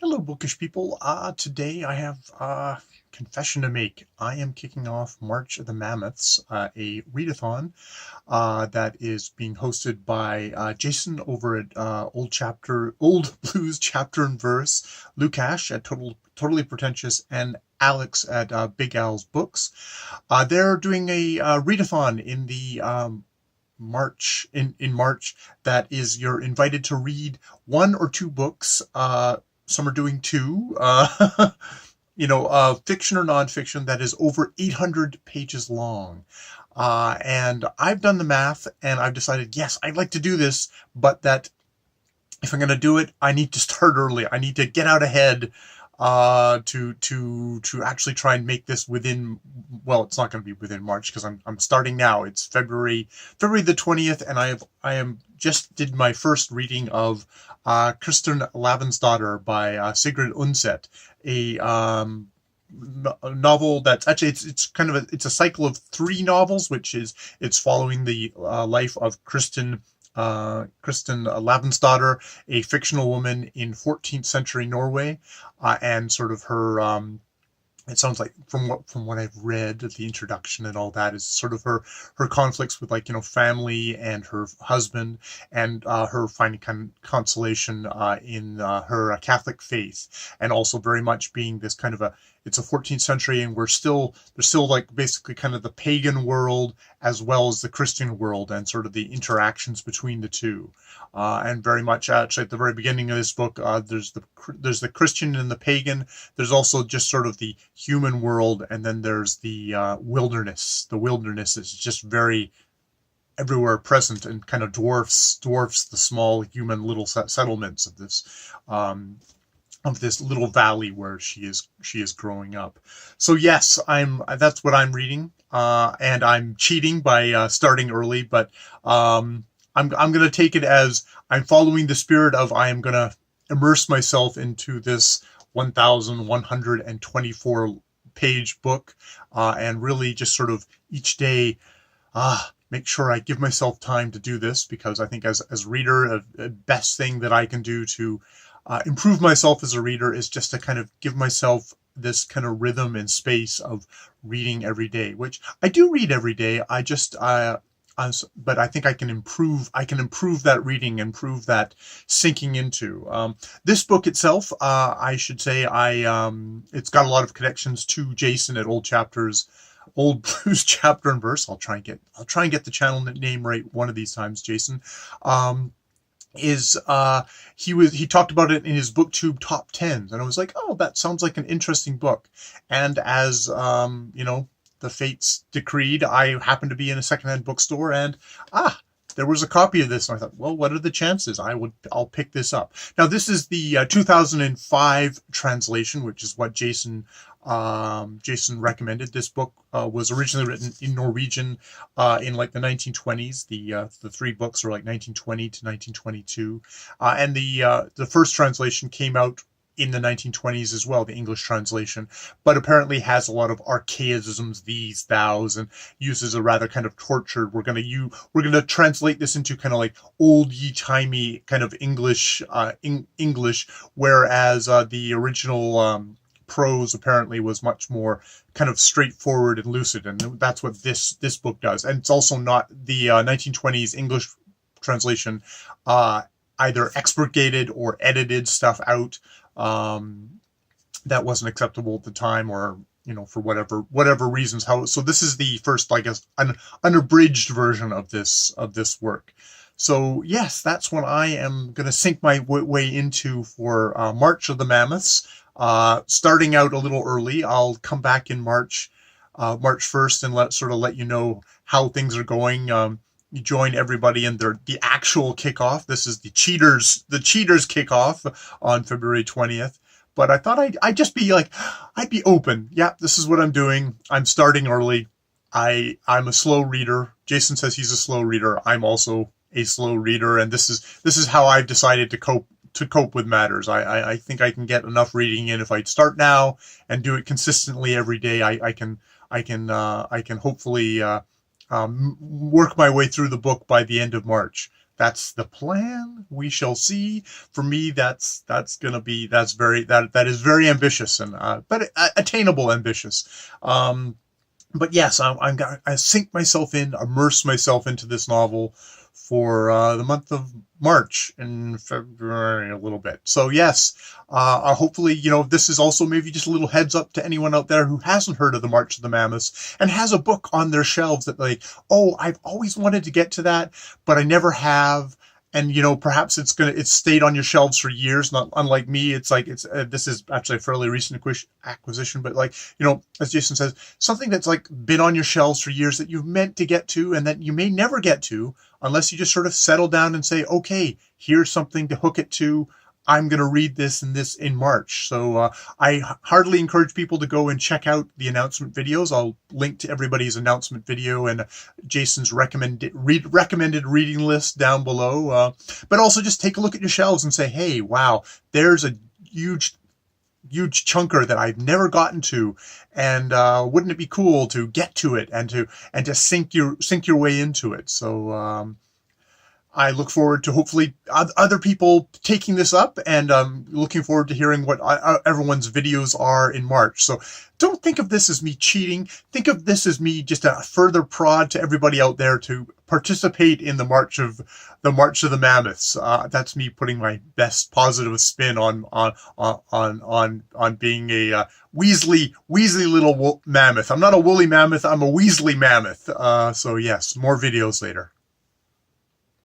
Hello, bookish people. Today I have a confession to make. I am kicking off March of the Mammoths, a readathon that is being hosted by Jason over at Old Blues Chapter and Verse, Lukas at Totally Pretentious, and Alex at Big Al's Books. They're doing a readathon in the March that is you're invited to read one or two books. Some are doing two. Fiction or nonfiction that is over 800 pages long. And I've done the math and I've decided, yes, I'd like to do this, but that if I'm going to do it, I need to start early. I need to get out ahead to actually try and make this within. Well, it's not going to be within March because I'm starting now. It's February the 20th, and I am just did my first reading of Kristen Lavensdatter by Sigrid Undset, a novel that's actually it's kind of it's a cycle of three novels, which is it's following the life of Kristen Lavensdatter, a fictional woman in 14th century Norway, and sort of her. It sounds like from what I've read, the introduction and all that is sort of her conflicts with family and her husband, and her finding kind of consolation in her Catholic faith, and also very much being this kind of it's a 14th century, and there's still like basically kind of the pagan world as well as the Christian world, and sort of the interactions between the two. And very much actually at the very beginning of this book, there's the Christian and the pagan. There's also just sort of the human world, and then there's the wilderness. The wilderness is just very everywhere present and kind of dwarfs the small human little settlements of this little valley where she is growing up. So yes, that's what I'm reading, and I'm cheating by starting early, but I'm going to take it as I'm following the spirit of I am going to immerse myself into this 1,124 page book, and really just sort of each day make sure I give myself time to do this, because I think as a reader, the best thing that I can do to improve myself as a reader is just to kind of give myself this kind of rhythm and space of reading every day, which I do read every day. But I think I can improve that reading, improve that sinking into. This book itself, I should say, it's got a lot of connections to Jason at Old Blues Chapter and Verse. I'll try and get the channel name right one of these times, Jason. He talked about it in his booktube top 10s, and I was like, oh, that sounds like an interesting book. And as the fates decreed, I happened to be in a secondhand bookstore, and there was a copy of this, and I thought, well, what are the chances? I'll pick this up. Now, this is the 2005 translation, which is what Jason recommended. This book was originally written in Norwegian in like the 1920s. The three books are like 1920 to 1922, and the first translation came out in the 1920s as well, the English translation, but apparently has a lot of archaisms, these, thous, and uses a rather kind of tortured. We're gonna translate this into kind of like old timey kind of English, whereas the original prose apparently was much more kind of straightforward and lucid, and that's what this book does. And it's also not the 1920s English translation either expurgated or edited stuff out that wasn't acceptable at the time, or for whatever reasons. So this is the first, I guess, an unabridged version of this work. So yes, that's what I am going to sink my way into for March of the Mammoths. Starting out a little early. I'll come back in March 1st and let you know how things are going. You join everybody in the actual kickoff. This is the cheaters kickoff on February 20th. But I thought I'd just be like, I'd be open. Yeah, this is what I'm doing. I'm starting early. I'm a slow reader. Jason says he's a slow reader. I'm also a slow reader, and this is how I've decided to cope with matters. I think I can get enough reading in if I start now and do it consistently every day. I can hopefully work my way through the book by the end of March. that's the plan. We shall see. For me, that is very ambitious and but attainable ambitious. But yes, I'm gonna sink myself in, immerse myself into this novel for the month of March and February a little bit. So yes, hopefully, this is also maybe just a little heads up to anyone out there who hasn't heard of the March of the Mammoths and has a book on their shelves that like, oh, I've always wanted to get to that, but I never have. And perhaps it's stayed on your shelves for years. Not unlike me, it's like this is actually a fairly recent acquisition, but like as Jason says, something that's like been on your shelves for years that you've meant to get to and that you may never get to unless you just sort of settle down and say, okay, here's something to hook it to. I'm going to read this in March. So I heartily encourage people to go and check out the announcement videos. I'll link to everybody's announcement video and Jason's recommended reading list down below. But also just take a look at your shelves and say, hey, wow, there's a huge chunker that I've never gotten to, and wouldn't it be cool to get to it and to sink your way into it? So I look forward to hopefully other people taking this up, and looking forward to hearing what everyone's videos are in March. So don't think of this as me cheating. Think of this as me just a further prod to everybody out there to participate in the March of the Mammoths. That's me putting my best positive spin on being a Weasely little mammoth. I'm not a woolly mammoth. I'm a Weasely mammoth. So yes, more videos later.